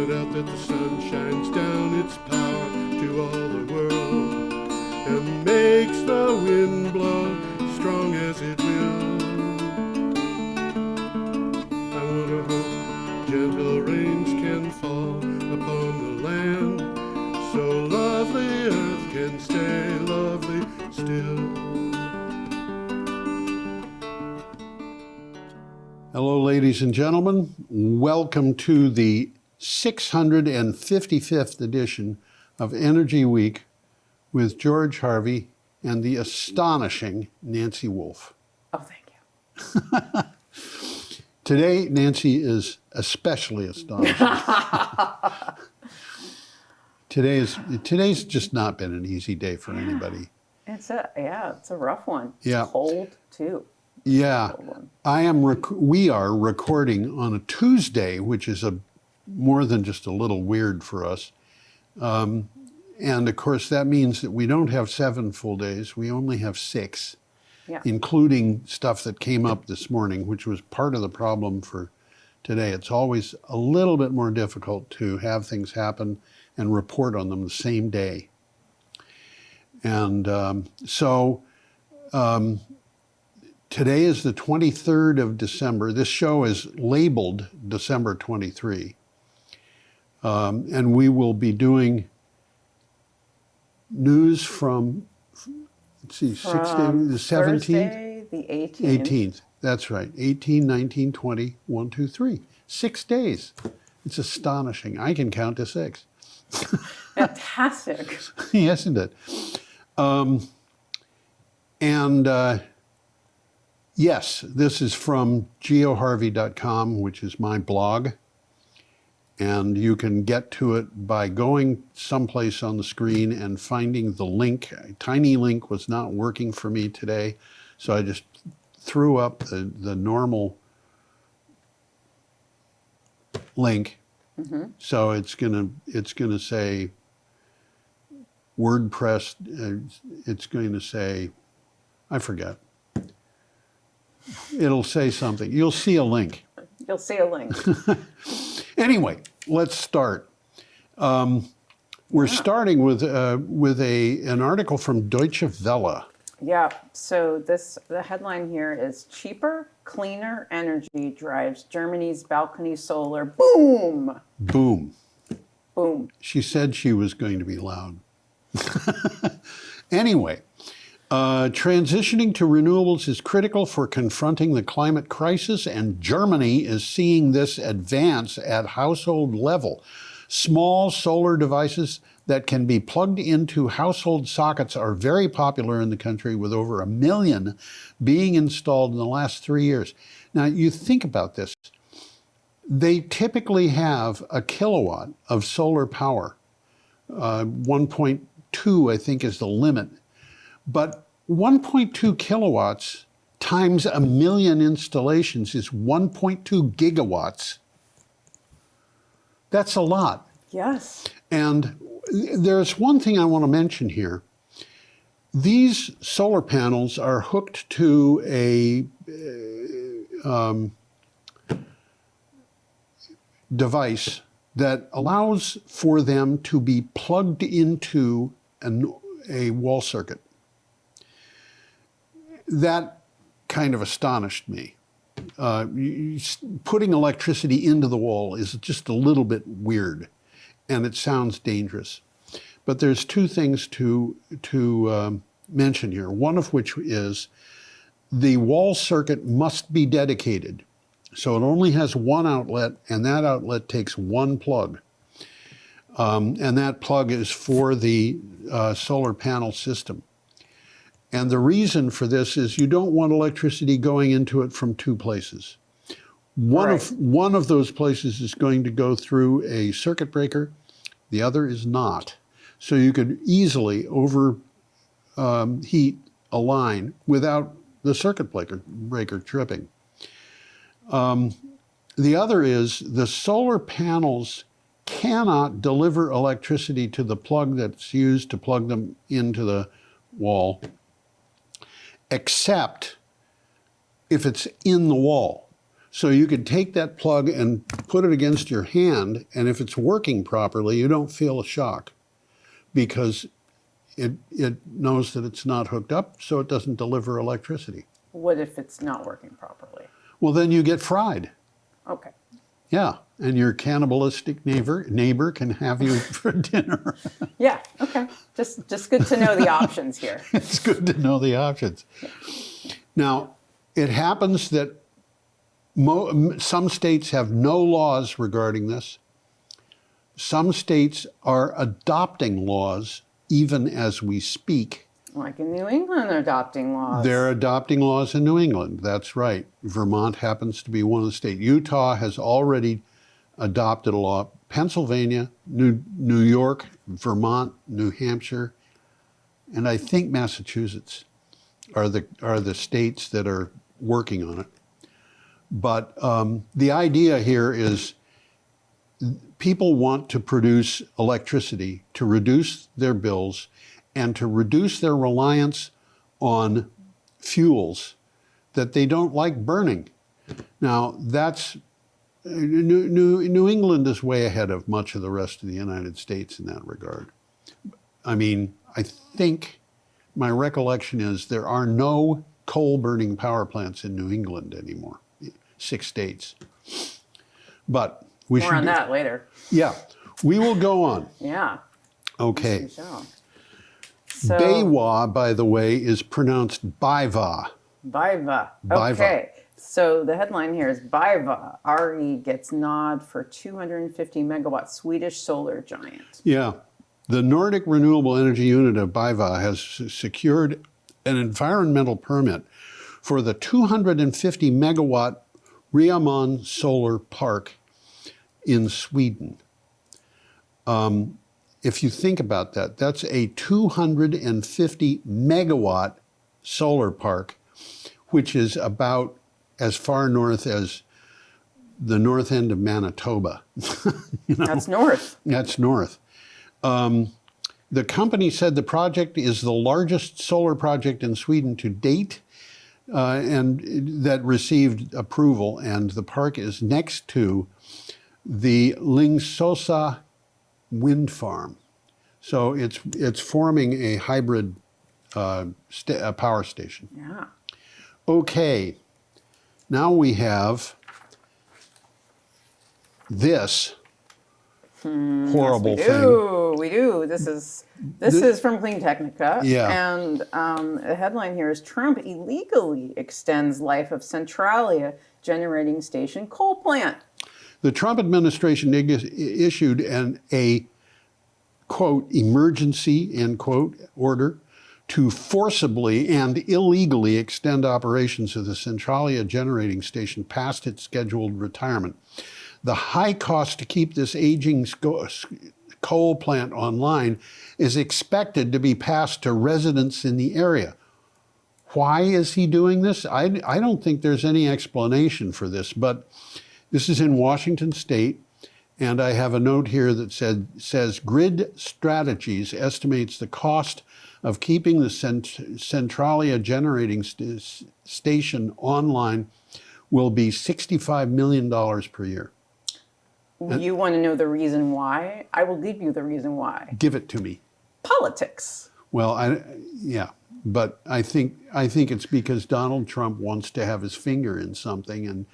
point out that the sun shines down its power to all the world and makes the wind blow strong as it will. I wonder how gentle rains can fall upon the land, so lovely earth can stay lovely still. Hello, ladies and gentlemen. Welcome to the 655th edition of Energy Week with George Harvey and the astonishing Nancy Wolf. Oh, thank you. Today, Nancy is especially astonishing. Today's just not been an easy day for anybody. It's a rough one. Yeah. It's cold too. Yeah, we are recording on a Tuesday, which is more than just a little weird for us. And of course, that means that we don't have 7 full days. We only have 6, including stuff that came up this morning, which was part of the problem for today. It's always a little bit more difficult to have things happen and report on them the same day. And today is the 23rd of December. This show is labeled December 23. And we will be doing news from, let's see, the 17th? Thursday, the 18th. 18th, that's right. 18, 19, 20, 1, 2, 3. 6 days. It's astonishing. I can count to 6. Fantastic. Yes, it did. Yes, this is from geoharvey.com, which is my blog. And you can get to it by going someplace on the screen and finding the link. A tiny link was not working for me today, so I just threw up the normal link. Mm-hmm. So it's gonna say WordPress. It's going to say, I forget. It'll say something. You'll see a link. You'll see a link. Anyway, let's start. We're starting with an article from Deutsche Welle. Yeah. So the headline here is "Cheaper, Cleaner Energy Drives Germany's Balcony Solar Boom." Boom. Boom. She said she was going to be loud. Anyway. Transitioning to renewables is critical for confronting the climate crisis, and Germany is seeing this advance at household level. Small solar devices that can be plugged into household sockets are very popular in the country, with over 1 million being installed in the last 3 years. Now, you think about this. They typically have a kilowatt of solar power. 1.2, I think, is the limit. But 1.2 kilowatts times 1 million installations is 1.2 gigawatts. That's a lot. Yes. And there's one thing I want to mention here. These solar panels are hooked to a device that allows for them to be plugged into a wall circuit. That kind of astonished me. Putting electricity into the wall is just a little bit weird, and it sounds dangerous. But there's 2 things to mention here, one of which is the wall circuit must be dedicated. So it only has one outlet, and that outlet takes one plug. And that plug is for the solar panel system. And the reason for this is you don't want electricity going into it from 2 places. One of those places is going to go through a circuit breaker, the other is not. So you could easily overheat a line without the circuit breaker tripping. The other is the solar panels cannot deliver electricity to the plug that's used to plug them into the wall, except if it's in the wall. So you could take that plug and put it against your hand, and if it's working properly, you don't feel a shock because it knows that it's not hooked up, so it doesn't deliver electricity. What if it's not working properly? Well, then you get fried. Okay. Yeah, and your cannibalistic neighbor can have you for dinner. Yeah. Okay. Just good to know the options here. It's good to know the options. Now, it happens that some states have no laws regarding this. Some states are adopting laws even as we speak. Like in New England, they're adopting laws. They're adopting laws in New England. That's right. Vermont happens to be one of the states. Utah has already adopted a law. Pennsylvania, New York, Vermont, New Hampshire, and I think Massachusetts are the states that are working on it. But the idea here is people want to produce electricity to reduce their bills and to reduce their reliance on fuels that they don't like burning. Now, that's New England is way ahead of much of the rest of the United States in that regard. I mean, I think my recollection is there are no coal-burning power plants in New England anymore. 6 states. But we should... More on that later. Yeah. We will go on. Yeah. Okay. Yes, we shall. So, Baywa, by the way, is pronounced Baiva. Baiva. Baiva. Okay. So the headline here is Baiva. RE gets nod for 250 megawatt Swedish solar giant. Yeah. The Nordic Renewable Energy Unit of Baiva has secured an environmental permit for the 250 megawatt Riamon Solar Park in Sweden. If you think about that, that's a 250 megawatt solar park, which is about as far north as the north end of Manitoba. You know? That's north. That's north. The company said the project is the largest solar project in Sweden to date, and that received approval, and the park is next to the Lingsosa wind farm. So it's forming a hybrid power station. Yeah. Okay, now we have this horrible Yes, thing. we do. This is from Clean Technica. Yeah. And the headline here is Trump illegally extends life of Centralia generating station coal plant. The Trump administration issued a quote emergency end quote order to forcibly and illegally extend operations of the Centralia generating station past its scheduled retirement. The high cost to keep this aging coal plant online is expected to be passed to residents in the area. Why is he doing this? I don't think there's any explanation for this, but this is in Washington State, and I have a note here that says Grid Strategies estimates the cost of keeping the Centralia generating station online will be $65 million per year. You want to know the reason why? I will give you the reason why. Give it to me. Politics. Well, yeah, but I think it's because Donald Trump wants to have his finger in something, and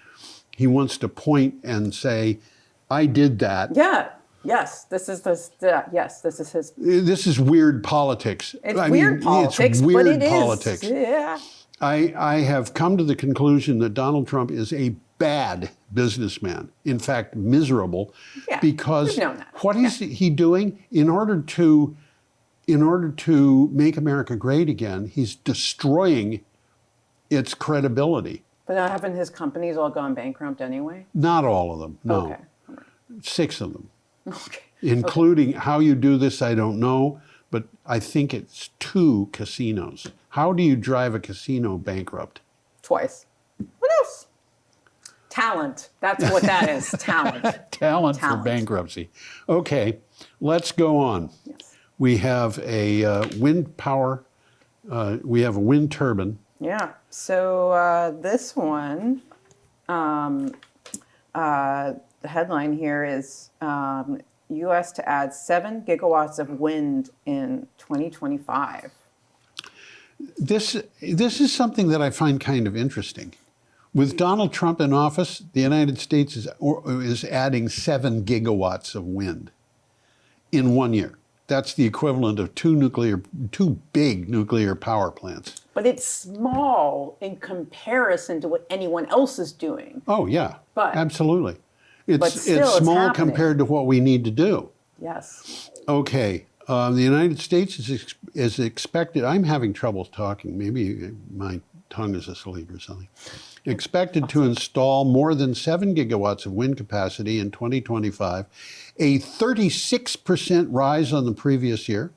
he wants to point and say, "I did that." Yeah. Yes. This is his. This is weird politics. It's weird politics, It's weird but it politics. is. Yeah. I have come to the conclusion that Donald Trump is a bad businessman. In fact, miserable. Yeah, because we've known that. what is he doing in order to make America great again? He's destroying its credibility. But haven't his companies all gone bankrupt anyway? Not all of them. No. Okay. 6 of them. Okay. Including how you do this, I don't know, but I think it's 2 casinos. How do you drive a casino bankrupt? Twice. What else? Talent. That's what that is. Talent. Talent for bankruptcy. Okay, let's go on. Yes. We have a wind power, we have a wind turbine. Yeah. So this one The headline here is U.S. to add 7 gigawatts of wind in 2025. This is something that I find kind of interesting. With Donald Trump in office, the United States is adding 7 gigawatts of wind in 1 year. That's the equivalent of two big nuclear power plants. But it's small in comparison to what anyone else is doing. Oh yeah, But- absolutely. It's still, it's small happening. compared to what we need to do. Yes. Okay, the United States is expected. I'm having trouble talking. Maybe my tongue is asleep or something. Expected to install more than 7 gigawatts of wind capacity in 2025, a 36% rise on the previous year.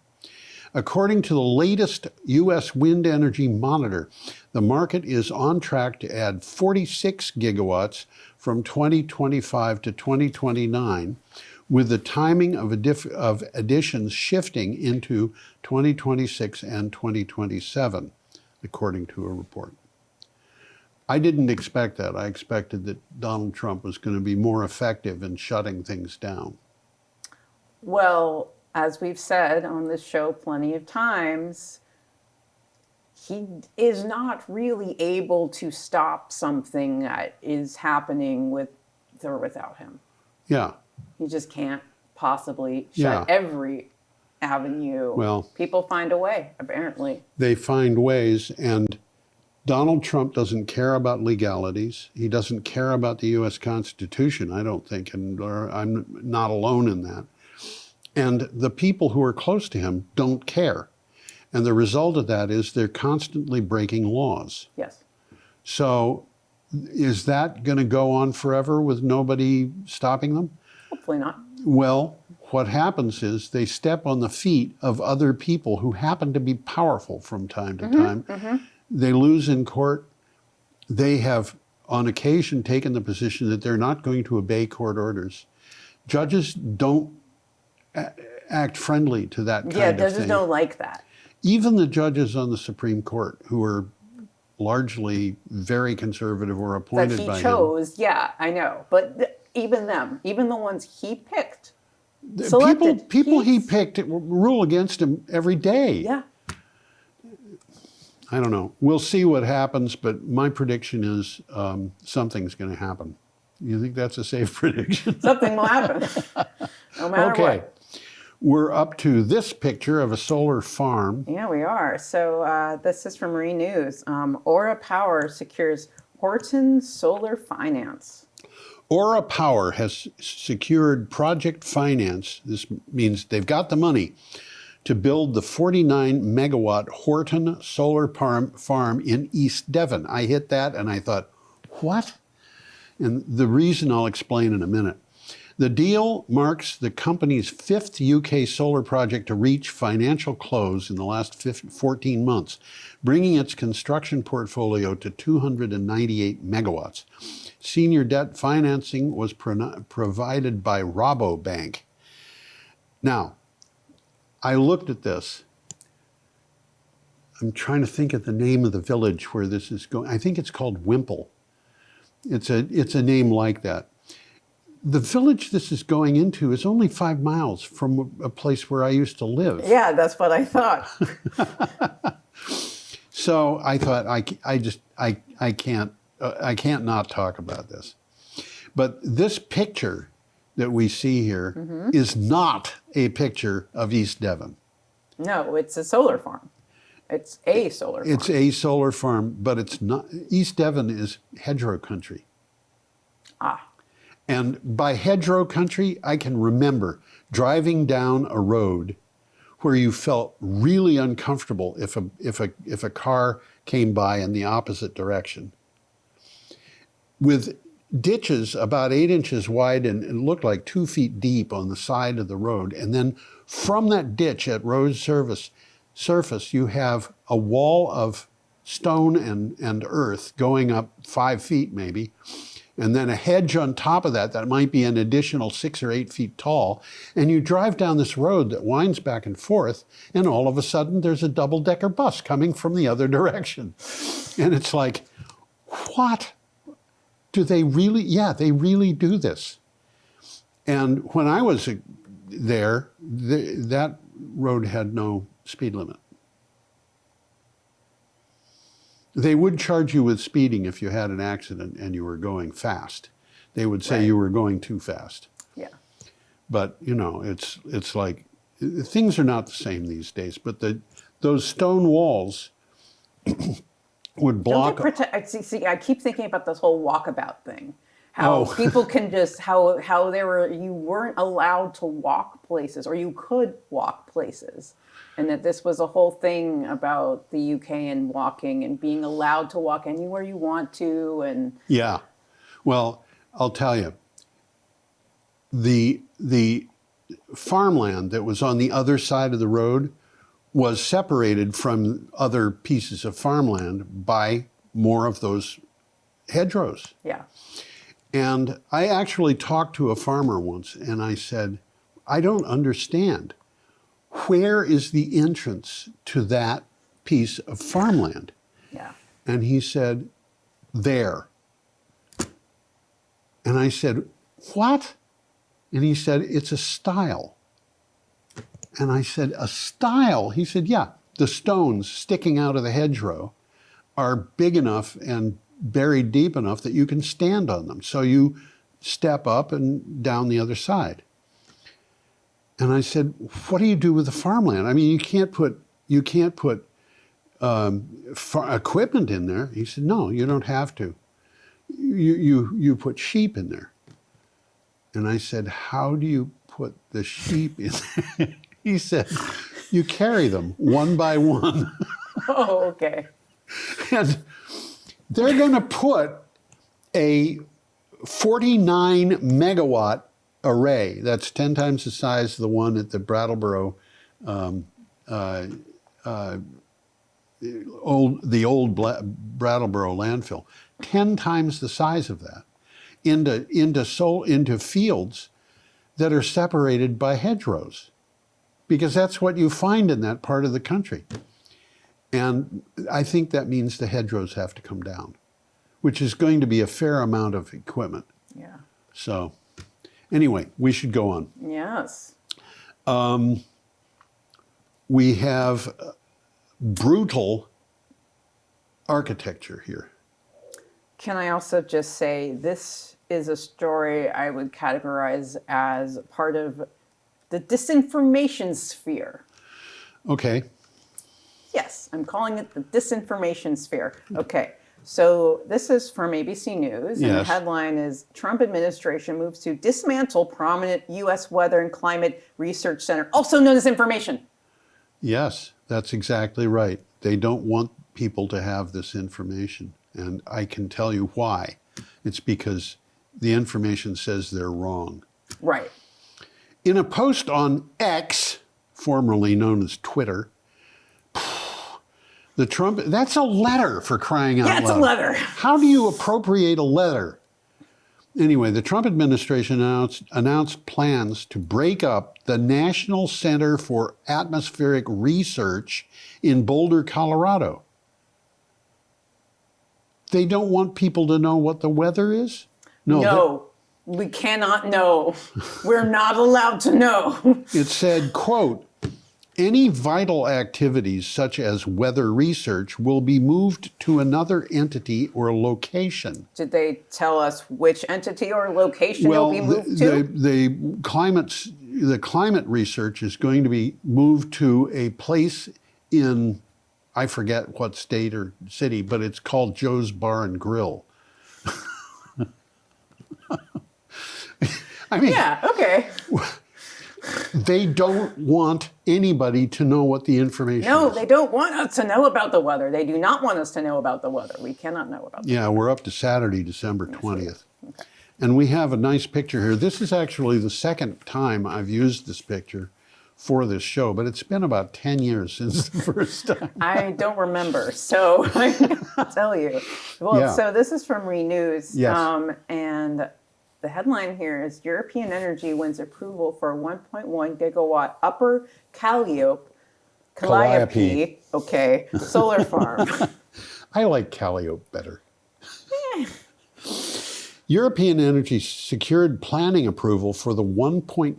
According to the latest U.S. Wind Energy Monitor, the market is on track to add 46 gigawatts from 2025 to 2029, with the timing of additions shifting into 2026 and 2027, according to a report. I didn't expect that. I expected that Donald Trump was going to be more effective in shutting things down. Well, as we've said on this show plenty of times, he is not really able to stop something that is happening with or without him. Yeah. He just can't possibly Yeah. shut every avenue. Well- people find a way, apparently. They find ways, and Donald Trump doesn't care about legalities. He doesn't care about the U.S. Constitution, I don't think, and I'm not alone in that. And the people who are close to him don't care. And the result of that is they're constantly breaking laws. Yes. So is that going to go on forever with nobody stopping them? Hopefully not. Well, what happens is they step on the feet of other people who happen to be powerful from time to time. They lose in court. They have, on occasion, taken the position that they're not going to obey court orders. Judges don't act friendly to that kind Yeah, of judges thing. don't like that. Even the judges on the Supreme Court, who are largely very conservative or That appointed he by him. chose, yeah, I know. But even them, even the ones he picked, The selected. people he picked rule against him every day. Yeah. I don't know. We'll see what happens, but my prediction is something's going to happen. You think that's a safe prediction? Something will happen. No matter Okay. what. We're up to this picture of a solar farm. Yeah, we are. So this is from Marine News. Aura Power secures Horton Solar Finance. Aura Power has secured project finance. This means they've got the money to build the 49 megawatt Horton solar farm in East Devon. I hit that and I thought, what? And the reason I'll explain in a minute. The deal marks the company's 5th UK solar project to reach financial close in the last 14 months, bringing its construction portfolio to 298 megawatts. Senior debt financing was provided by Rabobank. Now, I looked at this. I'm trying to think of the name of the village where this is going. I think it's called Wimple. It's a name like that. The village this is going into is only 5 miles from a place where I used to live. Yeah, that's what I thought. So I thought I can't not talk about this. But this picture that we see here is not a picture of East Devon. No, it's a solar farm. It's a solar farm. It's a solar farm, but it's not. East Devon is hedgerow country. Ah. And by hedgerow country, I can remember driving down a road where you felt really uncomfortable if a car came by in the opposite direction, with ditches about 8 inches wide and it looked like 2 feet deep on the side of the road. And then from that ditch at road surface, you have a wall of stone and earth going up 5 feet maybe, and then a hedge on top of that might be an additional 6 or 8 feet tall. And you drive down this road that winds back and forth, and all of a sudden there's a double-decker bus coming from the other direction. And it's like, what? Do they really? Yeah, they really do this. And when I was there, that road had no speed limit. They would charge you with speeding if you had an accident and you were going fast. They would say Right. you were going too fast. Yeah. But you know, it's like things are not the same these days. But those stone walls would block. Don't they see, I keep thinking about this whole walkabout thing. How Oh. people can just you weren't allowed to walk places, or you could walk places, and that this was a whole thing about the UK and walking and being allowed to walk anywhere you want to, and Yeah. Well, I'll tell you, the farmland that was on the other side of the road was separated from other pieces of farmland by more of those hedgerows. yeah, And I actually talked to a farmer once and I said, I don't understand. Where is the entrance to that piece of farmland? yeah. And he said, there. And I said, what? And he said, it's a stile. And I said, a stile? He said, yeah, the stones sticking out of the hedgerow are big enough and buried deep enough that you can stand on them. So you step up and down the other side. And I said, what do you do with the farmland? I mean, you can't put equipment in there. He said, no, you don't have to. You put sheep in there. And I said, how do you put the sheep in there? He said, you carry them one by one. Oh, okay. And they're going to put a 49 megawatt array. That's 10 times the size of the one at the Brattleboro, the old Brattleboro landfill. 10 times the size of that into fields that are separated by hedgerows, because that's what you find in that part of the country. And I think that means the hedgerows have to come down, which is going to be a fair amount of equipment. Yeah. So anyway, we should go on. Yes. We have brutal architecture here. Can I also just say this is a story I would categorize as part of the disinformation sphere. Okay. Yes, I'm calling it the disinformation sphere. Okay, so this is from ABC News, and the Yes. headline is Trump administration moves to dismantle prominent U.S. weather and climate research center, also known as information. Yes, that's exactly right. They don't want people to have this information. And I can tell you why. It's because the information says they're wrong. Right. In a post on X, formerly known as Twitter, that's a letter, for crying out loud. Yeah, it's a letter. How do you appropriate a letter? Anyway, the Trump administration announced plans to break up the National Center for Atmospheric Research in Boulder, Colorado. They don't want people to know what the weather is? No, we cannot know. We're not allowed to know. It said, quote, any vital activities such as weather research will be moved to another entity or location. Did they tell us which entity or location it'll be moved to? The climate research is going to be moved to a place in, I forget what state or city, but it's called Joe's Bar and Grill. I mean, Yeah, okay. they don't want anybody to know what the information No, is. they don't want us to know about the weather. They do not want us to know about the weather. We cannot know about Yeah, we're up to Saturday, December 20th. Okay. And we have a nice picture here. This is actually the second time I've used this picture for this show, but it's been about 10 years since the first time. I don't remember, so I'll tell you. Well, Yeah. So this is from Renews, Yes. and the headline here is European Energy wins approval for a 1.1 gigawatt Upper Calliope, okay, solar farm. I like Calliope better. European Energy secured planning approval for the 1.1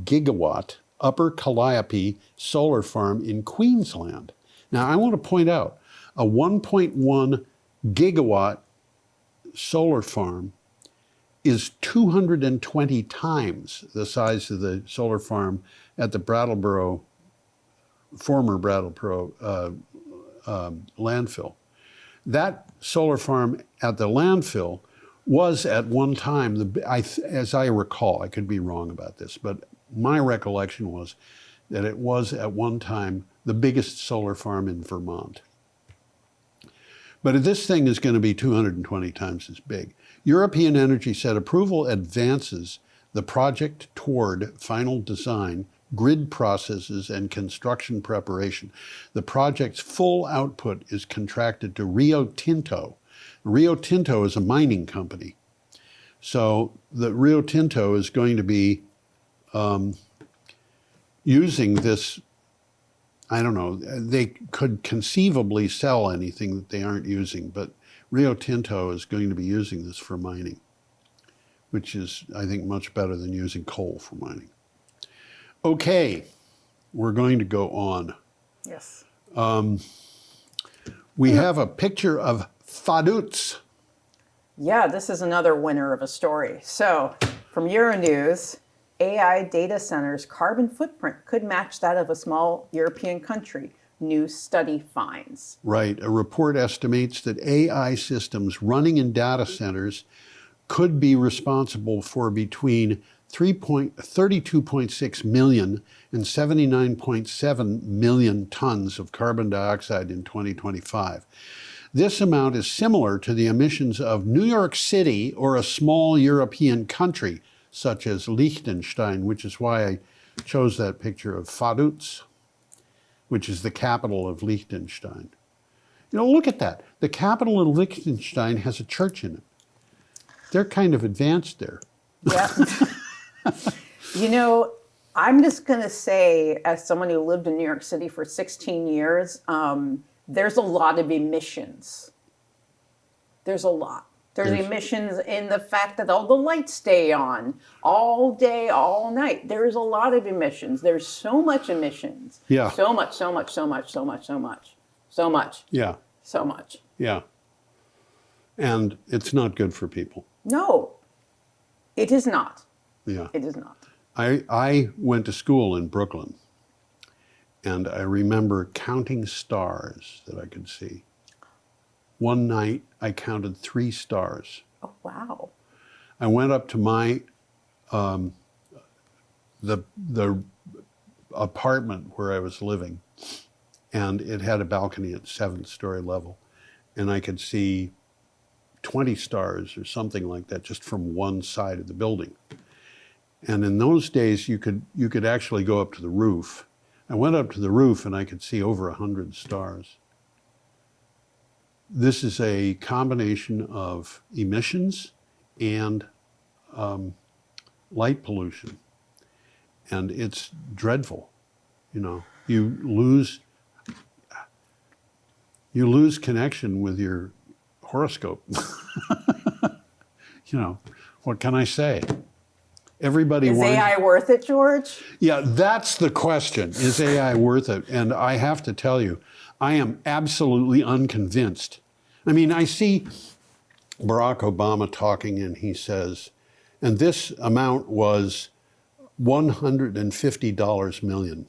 gigawatt Upper Calliope solar farm in Queensland. Now, I want to point out a 1.1 gigawatt solar farm is 220 times the size of the solar farm at the Brattleboro, former Brattleboro landfill. That solar farm at the landfill was at one time, as I recall, I could be wrong about this, but my recollection was that it was at one time the biggest solar farm in Vermont. But this thing is going to be 220 times as big. European Energy said approval advances the project toward final design, grid processes, and construction preparation. The project's full output is contracted to Rio Tinto. Rio Tinto is a mining company. So the Rio Tinto is going to be using this, I don't know, they could conceivably sell anything that they aren't using, but Rio Tinto is going to be using this for mining, which is, I think, much better than using coal for mining. Okay, we're going to go on. Yes. We have a picture of Vaduz. Yeah, this is another winner of a story. So, from Euronews, AI data centers' carbon footprint could match that of a small European country, new study finds. Right. A report estimates that AI systems running in data centers could be responsible for between 32.6 million and 79.7 million tons of carbon dioxide in 2025. This amount is similar to the emissions of New York City or a small European country, such as Liechtenstein, which is why I chose that picture of Vaduz, which is the capital of Liechtenstein. You know, look at that. The capital of Liechtenstein has a church in it. They're kind of advanced there. Yeah. You know, I'm just going to say, as someone who lived in New York City for 16 years, there's a lot of emissions. There's a lot. There's emissions in the fact that all the lights stay on all day, all night. There's a lot of emissions. There's so much emissions. Yeah. So much. Yeah. So much. Yeah. And it's not good for people. No, it is not. Yeah. It is not. I went to school in Brooklyn, and I remember counting stars that I could see. One night, I counted 3 stars. Oh, wow. I went up to my the apartment where I was living, and it had a balcony at 7th story level, and I could see 20 stars or something like that just from one side of the building. And in those days, you could actually go up to the roof. I went up to the roof and I could see over 100 stars. This is a combination of emissions and light pollution. And it's dreadful. You know, you lose connection with your horoscope. You know, what can I say? Everybody Is wants... AI worth it, George? Yeah, that's the question. Is AI worth it? And I have to tell you, I am absolutely unconvinced. I mean, I see Barack Obama talking and he says, and this amount was $150 million.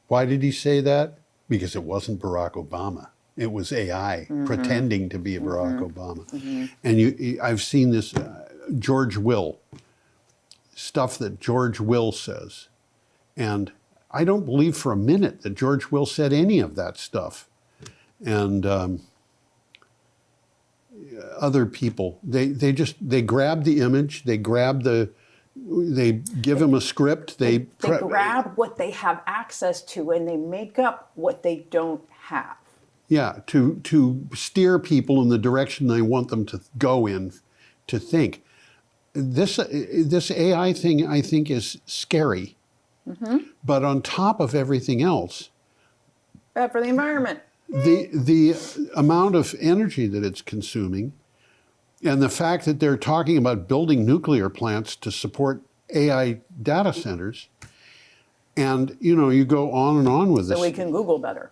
Why did he say that? Because it wasn't Barack Obama. It was AI pretending to be Barack Obama. And I've seen this, George Will, stuff that George Will says. And I don't believe for a minute that George Will said any of that stuff. And other people, they grab the image, they give him a script, they grab what they have access to and they make up what they don't have. Yeah, to steer people in the direction they want them to go in, to think. This AI thing, I think, is scary. But on top of everything else... Bad for the environment. the amount of energy that it's consuming, and the fact that they're talking about building nuclear plants to support AI data centers, and you go on and on with this. So we can Google better.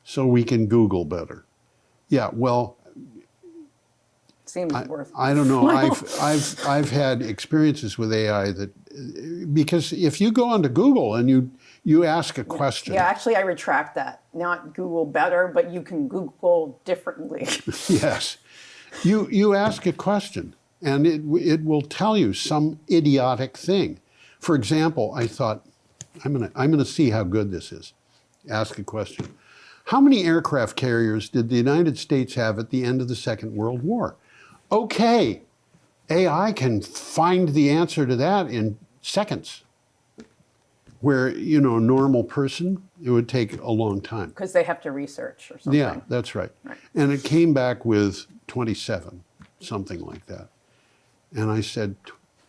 So we can Google better. Yeah, well, Seems worth. I don't know. I've had experiences with AI that, because if you go onto Google and you ask a question. Yeah, actually, I retract that. Not Google better, but you can Google differently. Yes, you ask a question, and it will tell you some idiotic thing. For example, I thought, I'm gonna see how good this is. Ask a question. How many aircraft carriers did the United States have at the end of the Second World War? Okay, AI can find the answer to that in seconds. Where, a normal person, it would take a long time. Because they have to research or something. Yeah, that's right. And it came back with 27, something like that. And I said,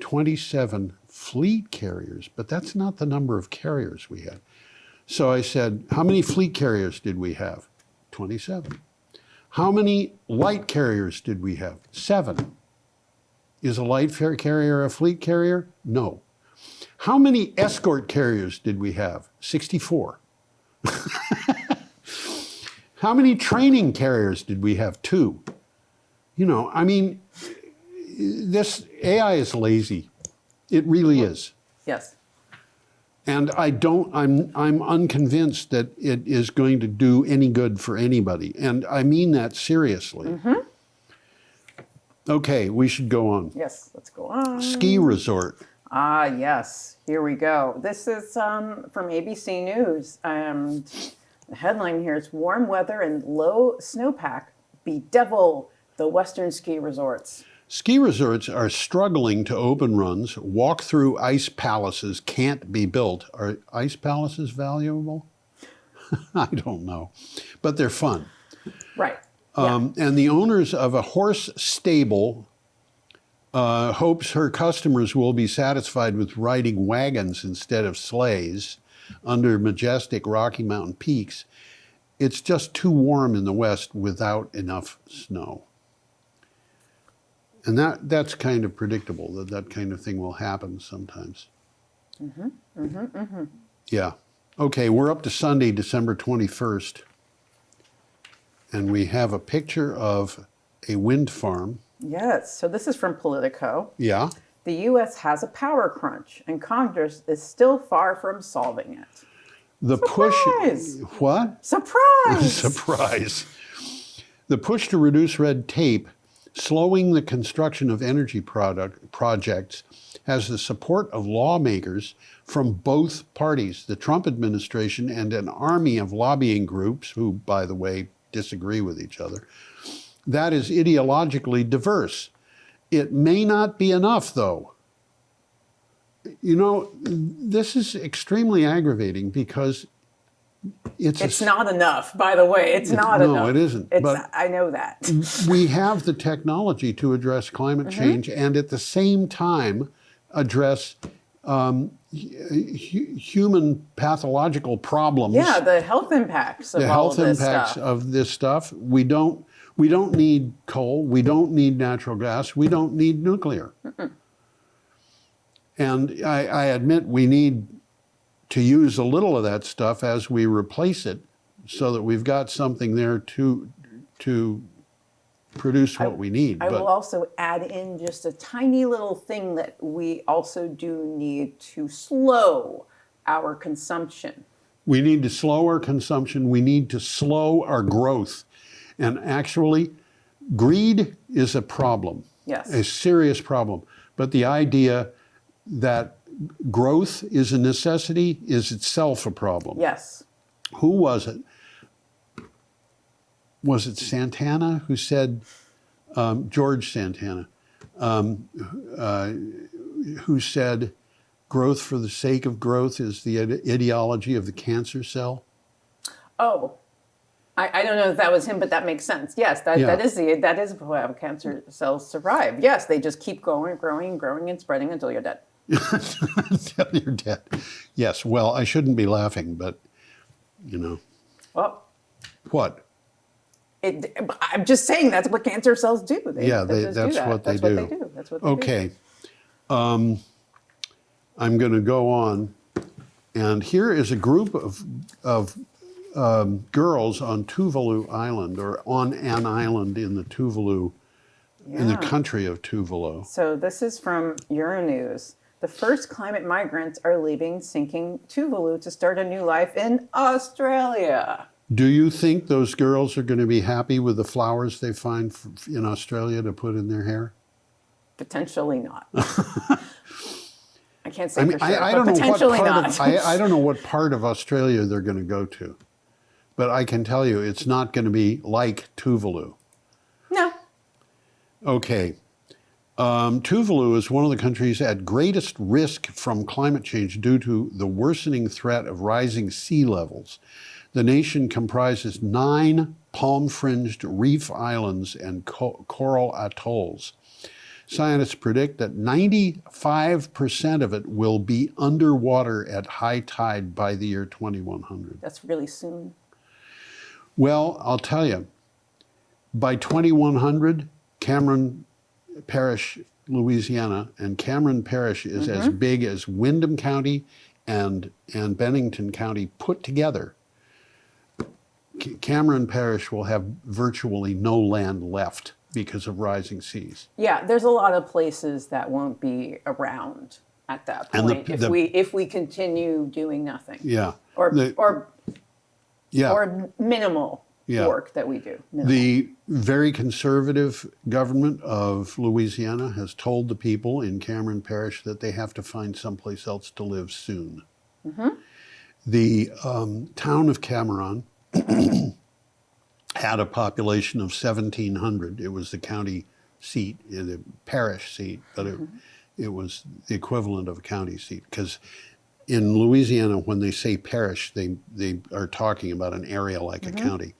27 fleet carriers, but that's not the number of carriers we had. So I said, how many fleet carriers did we have? 27. How many light carriers did we have? 7. Is a light carrier a fleet carrier? No. How many escort carriers did we have? 64. How many training carriers did we have? 2. This AI is lazy. It really is. Yes. And I'm unconvinced that it is going to do any good for anybody. And I mean that seriously. Mm-hmm. Okay, we should go on. Yes, let's go on. Ski resort. Ah, yes. Here we go. This is from ABC News. The headline here is warm weather and low snowpack bedevil the Western ski resorts. Ski resorts are struggling to open runs. Walk-through ice palaces can't be built. Are ice palaces valuable? I don't know. But they're fun. Right. And the owners of a horse stable hopes her customers will be satisfied with riding wagons instead of sleighs under majestic Rocky Mountain peaks. It's just too warm in the West without enough snow. And that's kind of predictable, that kind of thing will happen sometimes. Mm-hmm, mm-hmm, mm-hmm. Yeah. Okay, we're up to Sunday, December 21st. And we have a picture of a wind farm. Yes, so this is from Politico. Yeah. The U.S. has a power crunch, and Congress is still far from solving it. The Surprise! push... What? Surprise! Surprise. The push to reduce red tape, slowing the construction of energy projects, has the support of lawmakers from both parties, the Trump administration and an army of lobbying groups who, by the way, disagree with each other. That is ideologically diverse. It may not be enough, though. This is extremely aggravating because it's not enough, by the way. It's not enough. No, it isn't. But I know that. We have the technology to address climate change and at the same time address human pathological problems. Yeah, the health impacts of all of this stuff. The health impacts of this stuff. We don't need coal. We don't need natural gas. We don't need nuclear. Mm-mm. And I admit we need to use a little of that stuff as we replace it so that we've got something there to produce what we need. I will also add in just a tiny little thing that we also do need to slow our consumption. We need to slow our consumption. We need to slow our growth. And actually, greed is a problem. Yes. A serious problem. But the idea that growth is a necessity is itself a problem. Yes. Who was it? Was it Santana who said, George Santana, who said, growth for the sake of growth is the ideology of the cancer cell? Oh, I don't know if that was him, but that makes sense. Yes, that is how cancer cells survive. Yes, they just keep growing and spreading until you're dead. Until you're dead. Yes, well, I shouldn't be laughing, but, Well. What? I'm just saying that's what cancer cells do. Yeah, They just do that's that. what they That's what they do. do. That's what they do. Okay, I'm going to go on, and here is a group of girls on Tuvalu Island, or on an island in the Tuvalu, in the Yeah. country of Tuvalu. So this is from Euronews. The first climate migrants are leaving sinking Tuvalu to start a new life in Australia. Do you think those girls are going to be happy with the flowers they find in Australia to put in their hair? Potentially not. I can't say I mean, for sure, I but don't know what potentially part not. of I don't know what part of Australia they're going to go to, but I can tell you it's not going to be like Tuvalu. No. Okay. Tuvalu is one of the countries at greatest risk from climate change due to the worsening threat of rising sea levels. The nation comprises 9 palm-fringed reef islands and coral atolls. Scientists predict that 95% of it will be underwater at high tide by the year 2100. That's really soon. Well, I'll tell you, by 2100, Cameron Parish, Louisiana, and Cameron Parish is as big as Windham County and Bennington County put together. Cameron Parish will have virtually no land left because of rising seas. Yeah, there's a lot of places that won't be around at that And point if we continue doing nothing. Yeah. Or Yeah. minimal Yeah. work that we do. Minimal. The very conservative government of Louisiana has told the people in Cameron Parish that they have to find someplace else to live soon. The town of Cameron had a population of 1,700. It was the county seat, the parish seat, but it was the equivalent of a county seat. Because in Louisiana, when they say parish, they are talking about an area like a county.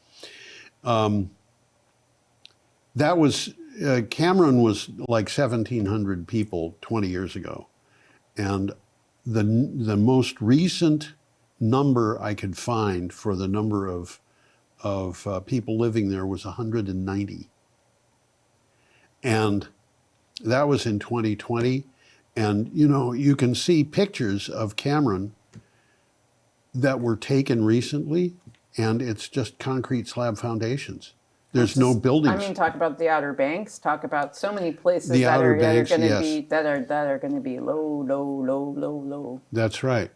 That was, Cameron was like 1,700 people 20 years ago. And the most recent number I could find for the number of people living there was 190. And that was in 2020. And, you know, you can see pictures of Cameron that were taken recently, and it's just concrete slab foundations. There's no buildings. I mean, talk about the Outer Banks. Talk about so many places The that Outer are going Banks, to yes. be that are going to be low. That's right.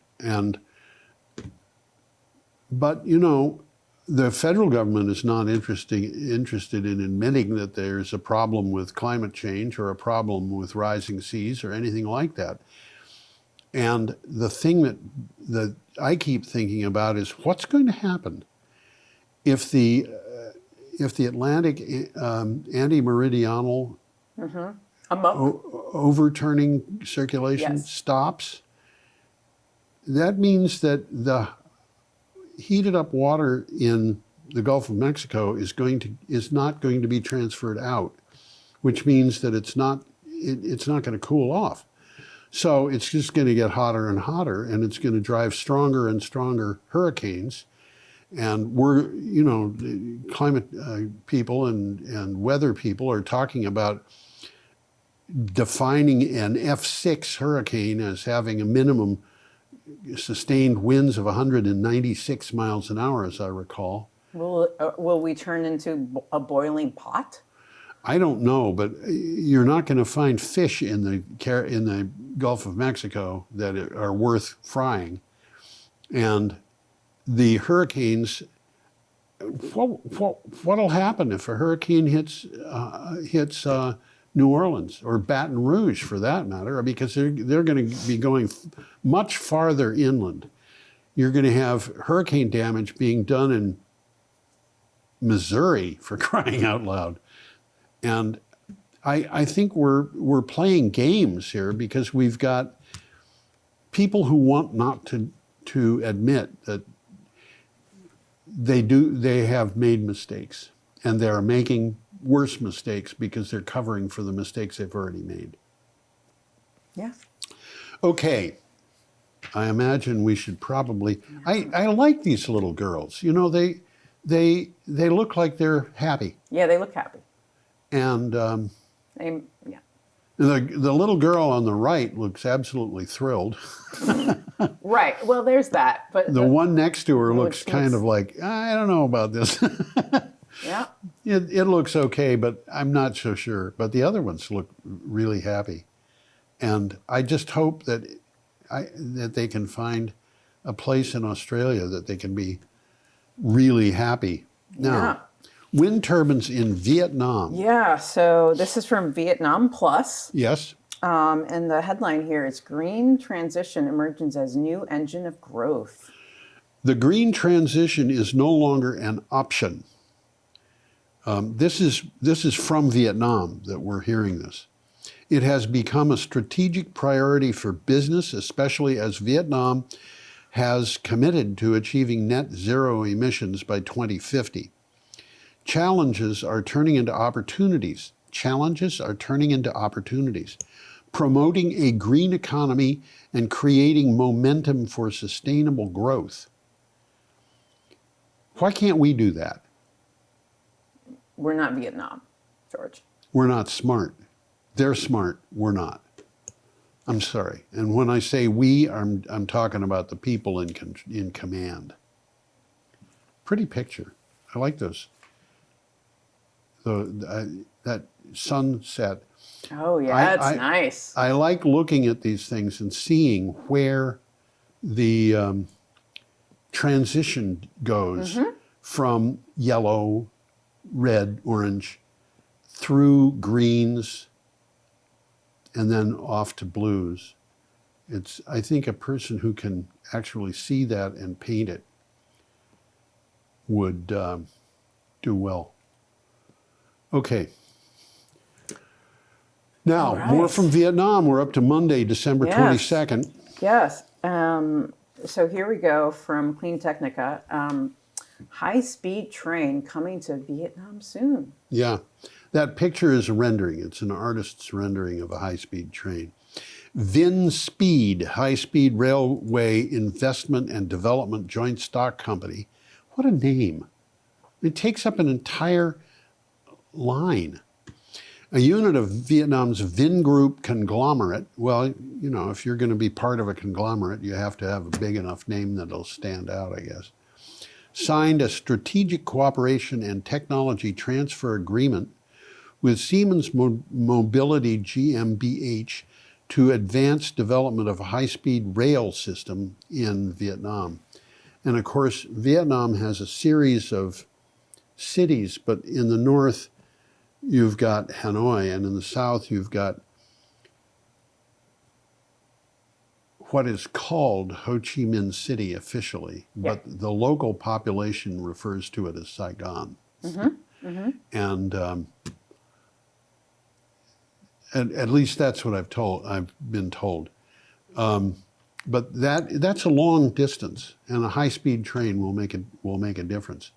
But you know, the federal government is not interested in admitting that there's a problem with climate change or a problem with rising seas or anything like that. And the thing that I keep thinking about is what's going to happen if the Atlantic anti-meridional overturning circulation Yes. stops. That means that the heated up water in the Gulf of Mexico is not going to be transferred out, which means that it's not going to cool off. So it's just going to get hotter and hotter, and it's going to drive stronger and stronger hurricanes. And we're, you know, the climate people and weather people are talking about defining an F6 hurricane as having a minimum sustained winds of 196 miles an hour, as I recall. Will we turn into a boiling pot? I don't know, but you're not going to find fish in the Gulf of Mexico that are worth frying. And the hurricanes, what'll happen if a hurricane hits New Orleans or Baton Rouge, for that matter, because they're going to be going much farther inland. You're going to have hurricane damage being done in Missouri, for crying out loud. And I think we're playing games here because we've got people who want not to admit that they have made mistakes, and they're making worse mistakes because they're covering for the mistakes they've already made. Yeah. Okay. I imagine we should probably, I like these little girls. You know, they look like they're happy. Yeah, they look happy. And Yeah. the little girl on the right looks absolutely thrilled. Right. Well, there's that. But The one next to her looks which kind looks- of like, I don't know about this. yeah. It looks okay, but I'm not so sure. But the other ones look really happy. And I just hope that that they can find a place in Australia that they can be really happy. Now, Yeah. wind turbines in Vietnam. Yeah. So this is from Vietnam Plus. Yes. And the headline here is Green Transition Emerges as New Engine of Growth. The green transition is no longer an option. This is from Vietnam that we're hearing this. It has become a strategic priority for business, especially as Vietnam has committed to achieving net zero emissions by 2050. Challenges are turning into opportunities. Challenges are turning into opportunities. Promoting a green economy and creating momentum for sustainable growth. Why can't we do that? We're not Vietnam, George. We're not smart. They're smart. We're not. I'm sorry. And when I say we, I'm talking about the people in command. Pretty picture. I like those. That sunset. Oh, yeah, it's I- nice. I like looking at these things and seeing where the transition goes from yellow, red, orange, through greens, and then off to blues. It's, I think, a person who can actually see that and paint it would do well. Okay. Now, All right. more from Vietnam. We're up to Monday, December Yes. 22nd. Yes. So here we go from Clean Technica. High-speed train coming to Vietnam soon. Yeah. That picture is a rendering. It's an artist's rendering of a high-speed train. VinSpeed, High-Speed Railway Investment and Development Joint Stock Company. What a name. It takes up an entire line. A unit of Vietnam's Vingroup conglomerate. Well, you know, if you're going to be part of a conglomerate, you have to have a big enough name that'll stand out, I guess. Signed a strategic cooperation and technology transfer agreement with Siemens Mobility GmbH to advance development of a high-speed rail system in Vietnam. And of course, Vietnam has a series of cities, but in the north, you've got Hanoi, and in the south, you've got what is called Ho Chi Minh City officially, but the local population refers to it as Saigon. And at least that's what I've been told. But that's a long distance, and a high-speed train will make a difference.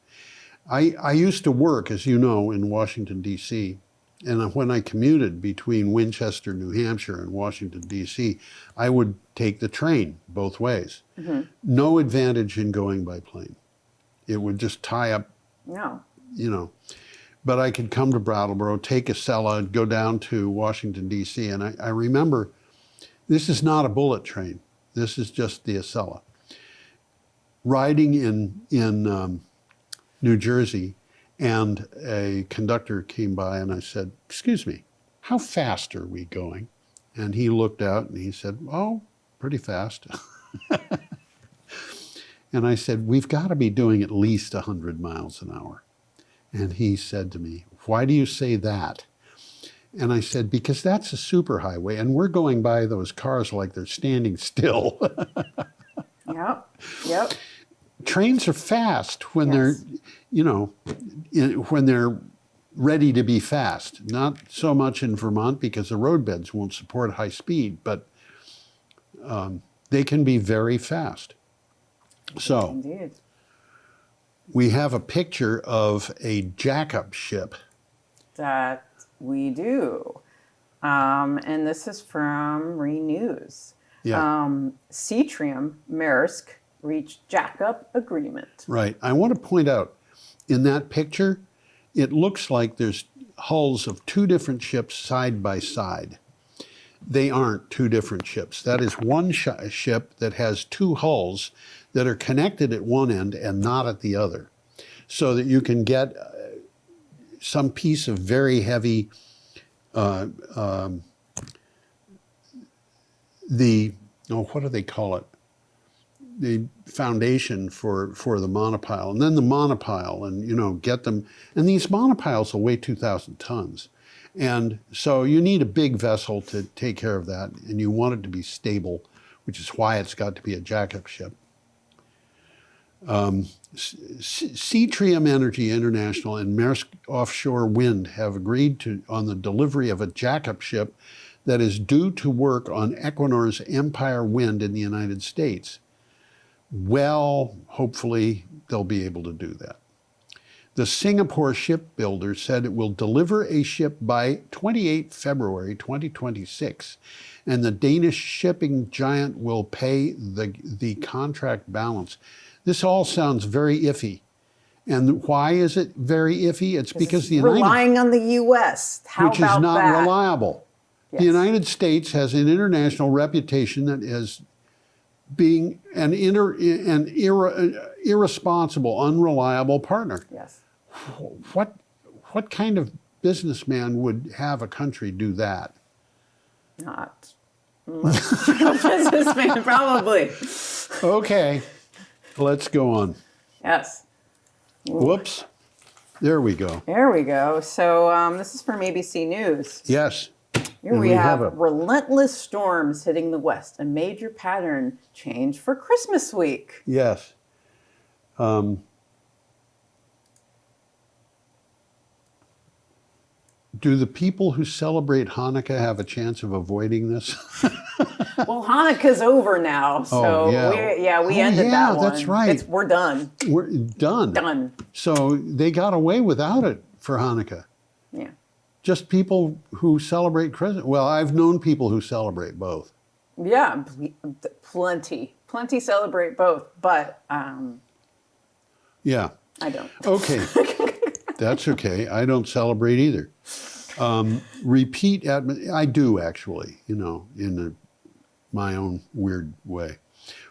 I used to work, as you know, in Washington, D.C., and when I commuted between Winchester, New Hampshire, and Washington, D.C., I would take the train both ways. No advantage in going by plane. It would just tie up, No. you know. But I could come to Brattleboro, take a Acela, go down to Washington, D.C., and I remember this is not a bullet train. This is just the Acela. Riding in New Jersey, and a conductor came by and I said, "Excuse me, how fast are we going?" And he looked out and he said, "Oh, pretty fast." And I said, "We've got to be doing at least 100 miles an hour." And he said to me, "Why do you say that?" And I said, "Because that's a superhighway and we're going by those cars like they're standing still." Yep. Trains are fast when Yes. they're, you know, when they're ready to be fast. Not so much in Vermont because the roadbeds won't support high speed, but they can be very fast. So Indeed. we have a picture of a jackup ship. That we do. And this is from Renews. Yeah. Seatrium Maersk reached jackup agreement. Right. I want to point out, in that picture, it looks like there's hulls of two different ships side by side. They aren't two different ships. That is one ship that has two hulls that are connected at one end and not at the other, so that you can get some piece of very heavy, what do they call it? The foundation for the monopile, and then the monopile, and get them. And these monopiles will weigh 2,000 tons, and so you need a big vessel to take care of that, and you want it to be stable, which is why it's got to be a jackup ship. Seatrium Energy International and Maersk Offshore Wind have agreed on the delivery of a jackup ship that is due to work on Equinor's Empire Wind in the United States. Well, hopefully they'll be able to do that. The Singapore shipbuilder said it will deliver a ship by 28 February 2026, and the Danish shipping giant will pay the contract balance. This all sounds very iffy. And why is it very iffy? It's because the relying on the U.S. Which is not reliable. Yes. The United States has an international reputation that is being an irresponsible, unreliable partner. Yes. What kind of businessman would have a country do that? Not much businessman, probably. Okay, let's go on. Yes. Whoops. There we go. There we go. So this is from ABC News. Yes. Here we have relentless storms hitting the West, a major pattern change for Christmas week. Yes. Do the people who celebrate Hanukkah have a chance of avoiding this? Well, Hanukkah's over now, so we ended that one. That's right. We're done. We're done. Done. So they got away without it for Hanukkah. Yeah. Just people who celebrate Christmas. Well, I've known people who celebrate both. Yeah, plenty celebrate both, but yeah, I don't. Okay, that's okay. I don't celebrate either. I do actually, in my own weird way.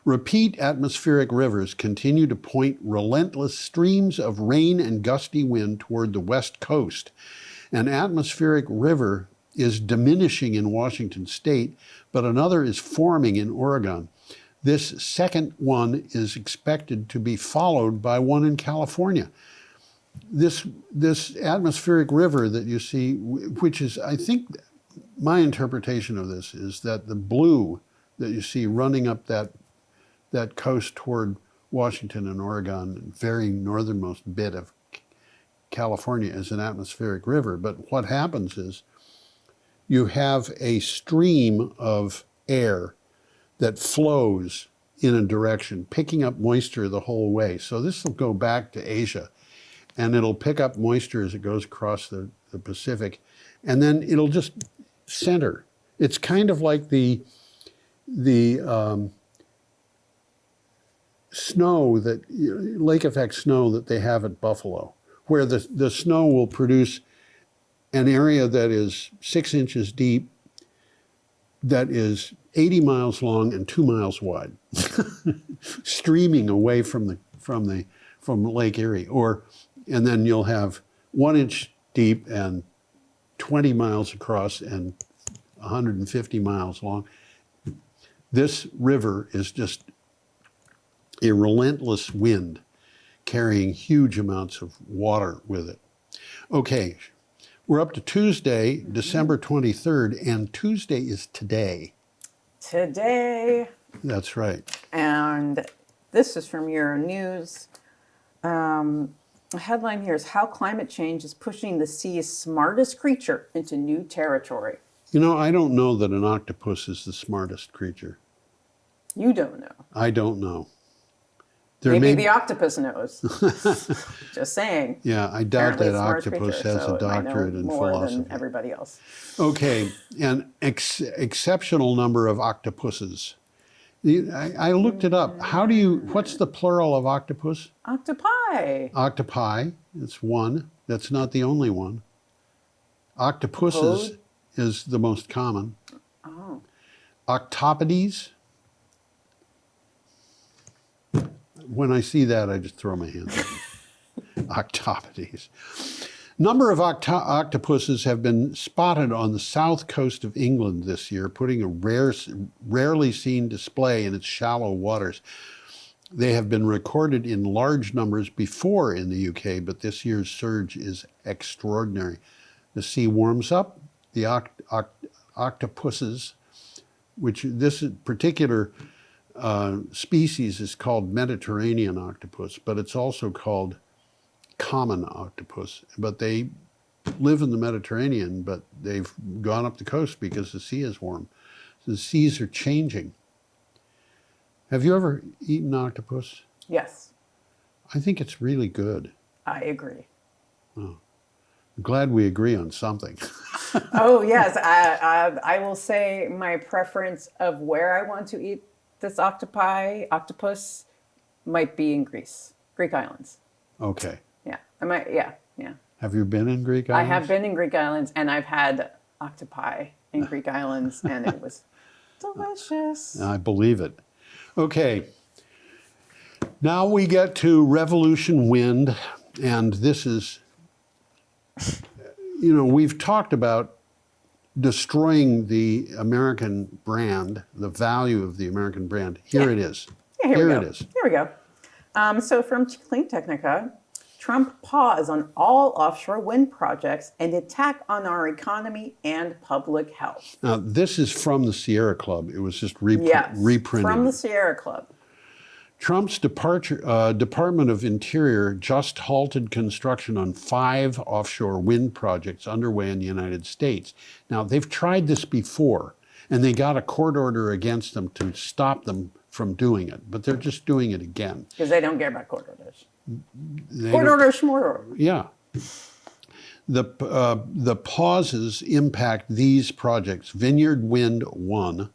Repeat atmospheric rivers continue to point relentless streams of rain and gusty wind toward the west coast. An atmospheric river is diminishing in Washington state, but another is forming in Oregon. This second one is expected to be followed by one in California. This atmospheric river that you see, which is, I think, my interpretation of this is that the blue that you see running up that coast toward Washington and Oregon, very northernmost bit of California, is an atmospheric river. But what happens is you have a stream of air that flows in a direction, picking up moisture the whole way. So this will go back to Asia, and it'll pick up moisture as it goes across the Pacific, and then it'll just center. It's kind of like the snow, that lake effect snow that they have at Buffalo, where the snow will produce an area that is 6 inches deep, that is 80 miles long and 2 miles wide, streaming away from Lake Erie. And then you'll have 1 inch deep and 20 miles across and 150 miles long. This river is just a relentless wind carrying huge amounts of water with it. Okay, we're up to Tuesday, December 23rd, and Tuesday is today. Today. That's right. And this is from Euronews. The headline here is How Climate Change is Pushing the Sea's Smartest Creature into New Territory. I don't know that an octopus is the smartest creature. You don't know. I don't know. Maybe the octopus knows. Just saying. Yeah, I doubt that octopus has a doctorate in philosophy. More than everybody else. Okay, an exceptional number of octopuses I looked it up. What's the plural of octopus? Octopi. Octopi. It's one. That's not the only one. Octopuses Opposed? is the most common. Oh. Octopodes. When I see that, I just throw my hands up. Octopodes. Number of octopuses have been spotted on the south coast of England this year, putting a rarely seen display in its shallow waters. They have been recorded in large numbers before in the UK, but this year's surge is extraordinary. The sea warms up. The octopuses, which this particular species is called Mediterranean octopus, but it's also called common octopus. But they live in the Mediterranean, but they've gone up the coast because the sea is warm. So the seas are changing. Have you ever eaten octopus? Yes, I think it's really good. I agree. I'm glad we agree on something. Oh yes, I will say my preference of where I want to eat this octopus, might be in Greek islands. Okay. Yeah, I might. Yeah, yeah. Have you been in Greek I islands? have been in Greek islands, and I've had octopi in Greek islands, and it was delicious. I believe it. Okay. Now we get to Revolution Wind, and this is, we've talked about destroying the American brand, the value of the American brand. Here it is. Yeah, here we go. It is. Here we go. So from Clean Technica, Trump pause on all offshore wind projects and attack on our economy and public health. Now, this is from the Sierra Club. It was just Yes, reprinted. from the Sierra Club. Trump's Department of Interior just halted construction on 5 offshore wind projects underway in the United States. Now, they've tried this before, and they got a court order against them to stop them from doing it, but they're just doing it again. Because they don't care about court orders. They Court don't- order, shmort order. Yeah. The pauses impact these projects: Vineyard Wind 1,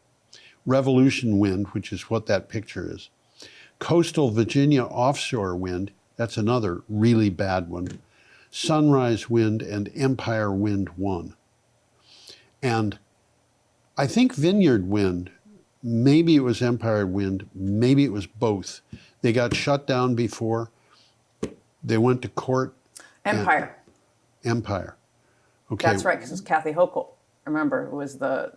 Revolution Wind, which is what that picture is, Coastal Virginia Offshore Wind, that's another really bad one, Sunrise Wind, and Empire Wind 1. And I think Vineyard Wind, maybe it was Empire Wind, maybe it was both. They got shut down before. They went to court. Empire. Empire. Okay. That's right, because it's Kathy Hochul. Remember, it was that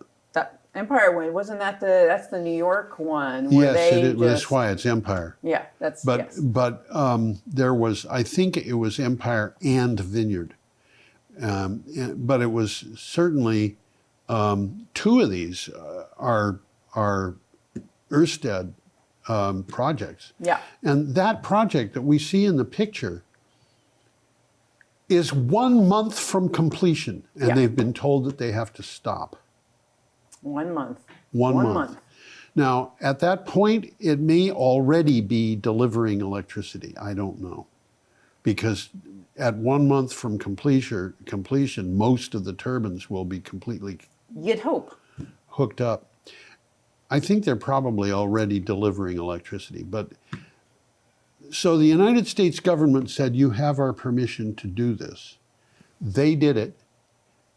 Empire Wind. Wasn't that that's the New York one? Where Yes, that's why it's Empire. Yeah, that's But yes. there was, I think it was Empire and Vineyard. But it was certainly 2 of these are Ørsted projects. Yeah. And that project that we see in the picture is 1 month from completion, and Yeah. they've been told that they have to stop. 1 month. 1 month. Now, at that point, it may already be delivering electricity. I don't know. Because at 1 month from completion, most of the turbines will be completely You'd hope. hooked up. I think they're probably already delivering electricity. But so the United States government said, you have our permission to do this. They did it.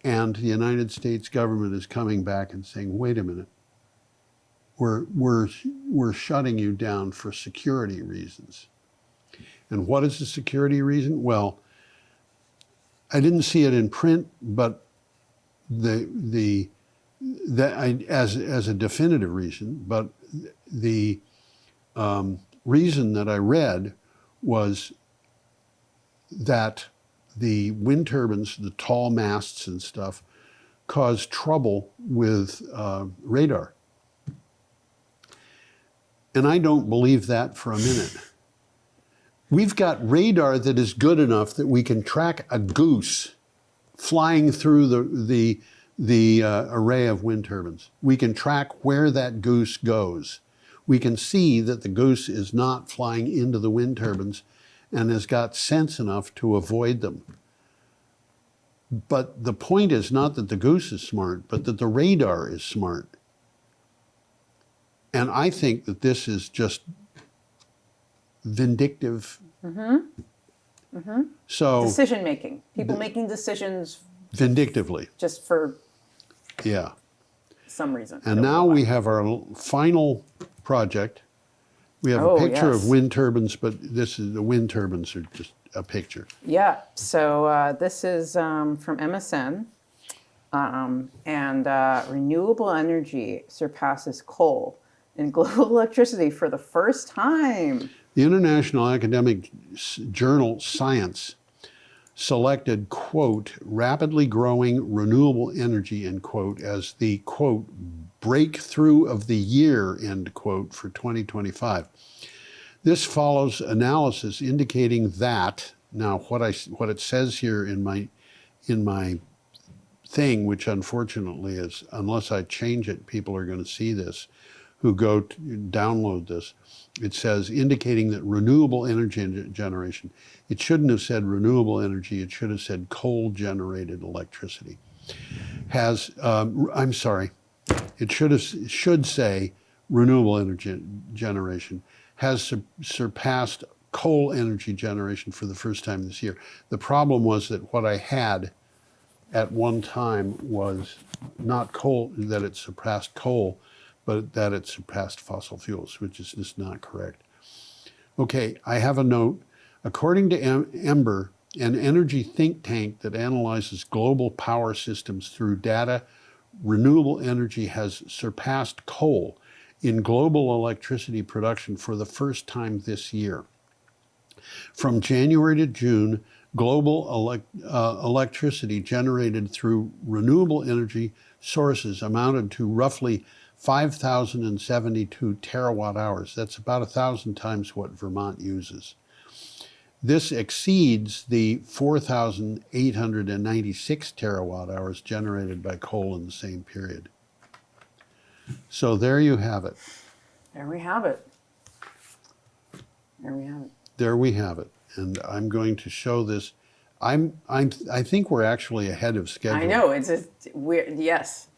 And the United States government is coming back and saying, wait a minute, we're shutting you down for security reasons. And what is the security reason? Well, I didn't see it in print, but as a definitive reason, but the reason that I read was that the wind turbines, the tall masts and stuff, cause trouble with radar. And I don't believe that for a minute. We've got radar that is good enough that we can track a goose flying through the array of wind turbines. We can track where that goose goes. We can see that the goose is not flying into the wind turbines and has got sense enough to avoid them. But the point is not that the goose is smart, but that the radar is smart. And I think that this is just vindictive. So Decision making. People making decisions vindictively, just for yeah. some reason. I And don't know now why. we have our final project. We have a Oh, picture of yes. wind turbines, but the wind turbines are just a picture. Yeah, so this is from MSN, and renewable energy surpasses coal in global electricity for the first time. The International Academic Journal Science selected, quote, rapidly growing renewable energy, end quote, as the, quote, breakthrough of the year, end quote, for 2025. This follows analysis indicating that, now what it says here in my thing, which unfortunately is, unless I change it, people are going to see this, who go to download this. It says indicating that renewable energy generation, it shouldn't have said renewable energy, it should have said coal generated electricity. I'm sorry, it should say renewable energy generation has surpassed coal energy generation for the first time this year. The problem was that what I had at one time was not coal, that it surpassed coal, but that it surpassed fossil fuels, which is just not correct. Okay, I have a note. According to Ember, an energy think tank that analyzes global power systems through data, renewable energy has surpassed coal in global electricity production for the first time this year. From January to June, global electricity generated through renewable energy sources amounted to roughly 5,072 terawatt hours. That's about 1,000 times what Vermont uses. This exceeds the 4,896 terawatt hours generated by coal in the same period. So there you have it. There we have it. There we have it. There we have it. And I'm going to show this. I think we're actually ahead of schedule. I know, yes.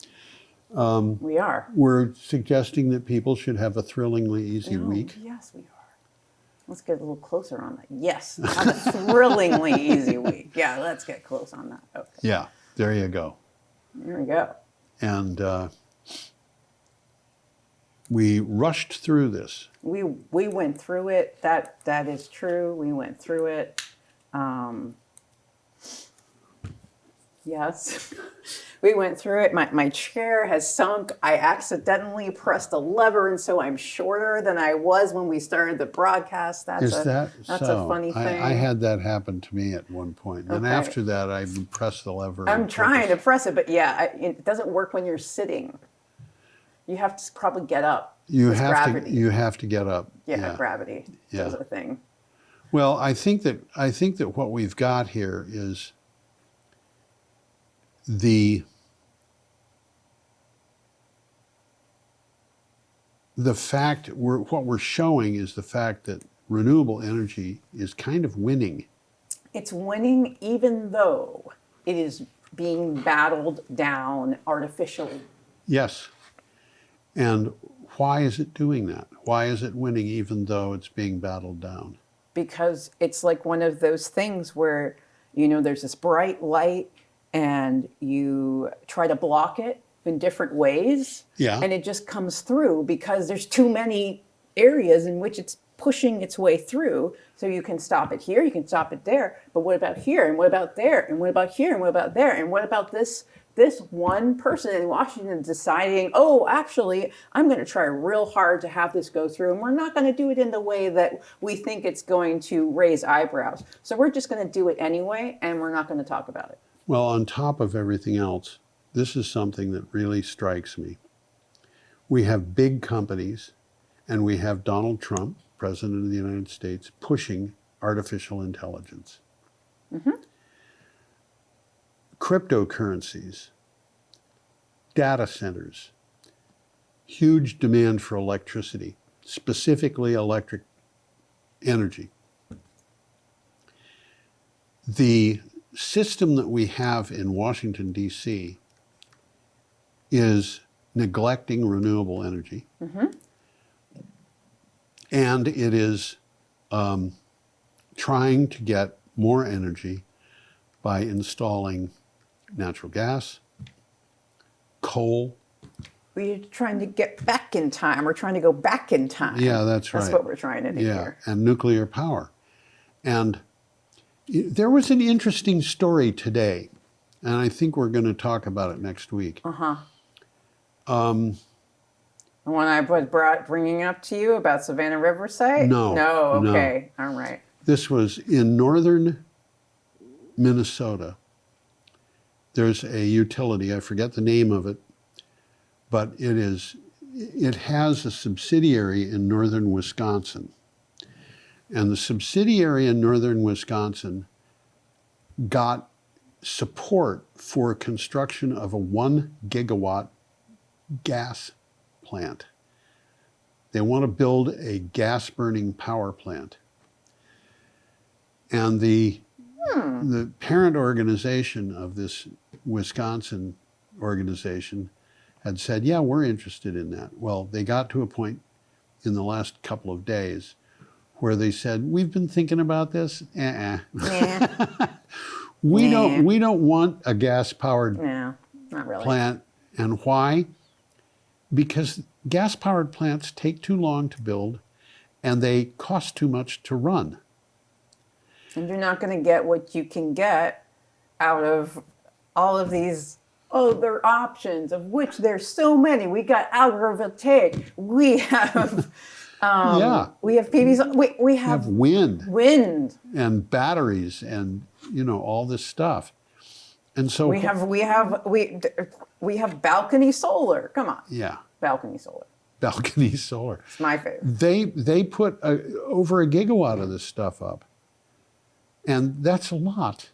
We are. We're suggesting that people should have a thrillingly easy week. Yes, we are. Let's get a little closer on that. Yes, have a thrillingly easy week. Yeah, let's get close on that. Okay. Yeah, there you go. There we go. And we rushed through this. We went through it. That is true. We went through it. Yes, we went through it. My chair has sunk. I accidentally pressed a lever, and so I'm shorter than I was when we started the broadcast. That's a funny thing. I had that happen to me at one point. And Okay. after that, I pressed the lever. I'm trying to press it, but yeah, it doesn't work when you're sitting. You have to probably get up. You It's have gravity. you have to get up. Yeah, gravity does Yeah. a thing. Well, I think that what we've got here is the fact what we're showing is the fact that renewable energy is kind of winning. It's winning even though it is being battled down artificially. Yes. And why is it doing that? Why is it winning even though it's being battled down? Because it's like one of those things where, there's this bright light and you try to block it in different ways. Yeah. And it just comes through because there's too many areas in which it's pushing its way through. So you can stop it here, you can stop it there. But what about here? And what about there? And what about here? And what about there? And what about this one person in Washington deciding, oh, actually, I'm going to try real hard to have this go through, and we're not going to do it in the way that we think it's going to raise eyebrows. So we're just going to do it anyway, and we're not going to talk about it. Well, on top of everything else, this is something that really strikes me. We have big companies, and we have Donald Trump, President of the United States, pushing artificial intelligence. Mm-hmm. Cryptocurrencies, data centers, huge demand for electricity, specifically electric energy. The system that we have in Washington, D.C. is neglecting renewable energy. Mm-hmm. And it is trying to get more energy by installing natural gas, coal. We're trying to get back in time. We're trying to go back in time. Yeah, that's right. That's what we're trying to do here. And nuclear power. And there was an interesting story today, and I think we're going to talk about it next week. The one I was bringing up to you about Savannah River site? No, No, no. okay. All right. This was in northern Minnesota. There's a utility, I forget the name of it, but it has a subsidiary in northern Wisconsin. And the subsidiary in northern Wisconsin got support for construction of a 1 gigawatt gas plant. They want to build a gas burning power plant. And the parent organization of this Wisconsin organization had said, yeah, we're interested in that. Well, they got to a point in the last couple of days where they said, we've been thinking about this. We don't want a gas powered No, not really. plant. And why? Because gas powered plants take too long to build and they cost too much to run. And you're not going to get what you can get out of all of these other options, of which there's so many. We got agrivoltaic. We have we have PVs. We have wind and batteries and all this stuff. And so we have balcony solar. Come on. Yeah. Balcony solar. Balcony solar. It's my favorite. They put over 1 gigawatt of this stuff up. And that's a lot.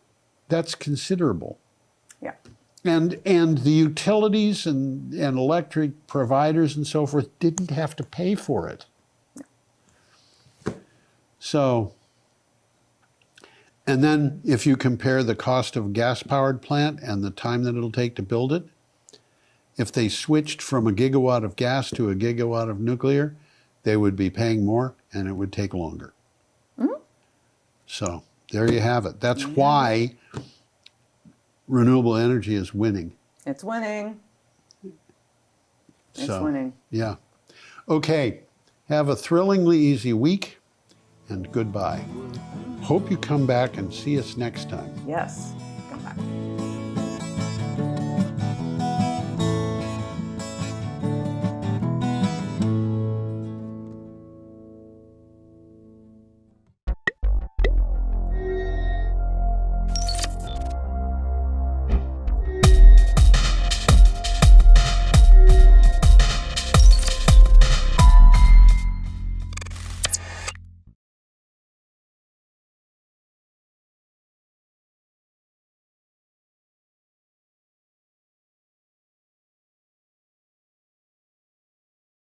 That's considerable. Yeah. And the utilities and electric providers and so forth didn't have to pay for it. So, and then if you compare the cost of a gas-powered plant and the time that it'll take to build it, if they switched from 1 gigawatt of gas to 1 gigawatt of nuclear, they would be paying more and it would take longer. Mm-hmm. So there you have it. That's why renewable energy is winning. It's winning. It's So, winning. Yeah. Okay. Have a thrillingly easy week and goodbye. Hope you come back and see us next time. Yes. Come back.